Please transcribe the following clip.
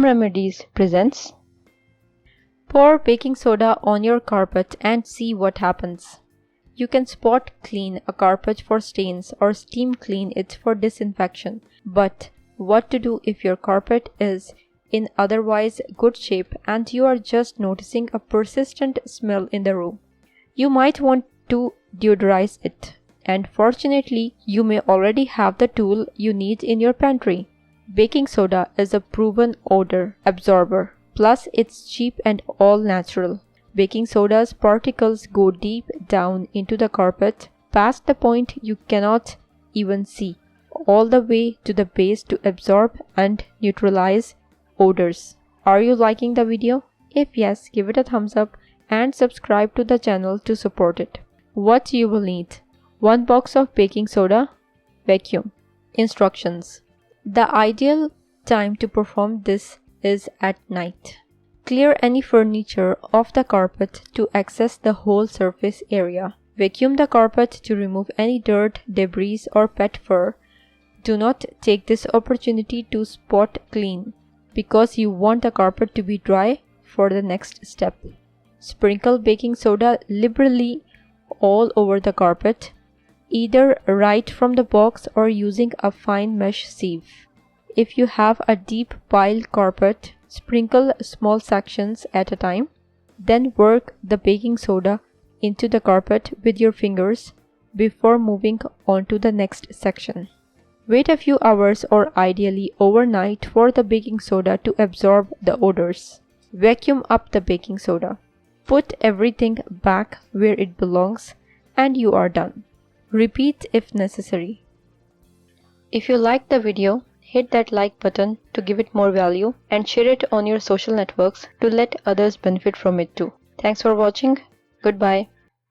Home Remedies presents. Pour baking soda on your carpet and see what happens. You can spot clean a carpet for stains or steam clean it for disinfection. But what to do if your carpet is in otherwise good shape and you are just noticing a persistent smell in the room? You might want to deodorize it, and fortunately, you may already have the tool you need in your pantry. Baking soda is a proven odor absorber, plus it's cheap and all natural. Baking soda's particles go deep down into the carpet, past the point you cannot even see, all the way to the base to absorb and neutralize odors. Are you liking the video? If yes, give it a thumbs up and subscribe to the channel to support it. What you will need: 1 box of baking soda, vacuum. Instructions. The ideal time to perform this is at night. Clear any furniture off the carpet to access the whole surface area. Vacuum the carpet to remove any dirt, debris or pet fur. Do not take this opportunity to spot clean because you want the carpet to be dry for the next step. Sprinkle baking soda liberally all over the carpet, either right from the box or using a fine mesh sieve. If you have a deep pile carpet, sprinkle small sections at a time. Then work the baking soda into the carpet with your fingers before moving on to the next section. Wait a few hours or ideally overnight for the baking soda to absorb the odors. Vacuum up the baking soda. Put everything back where it belongs and you are done. Repeat if necessary. If you liked the video, hit that like button to give it more value and share it on your social networks to let others benefit from it too. Thanks for watching. Goodbye.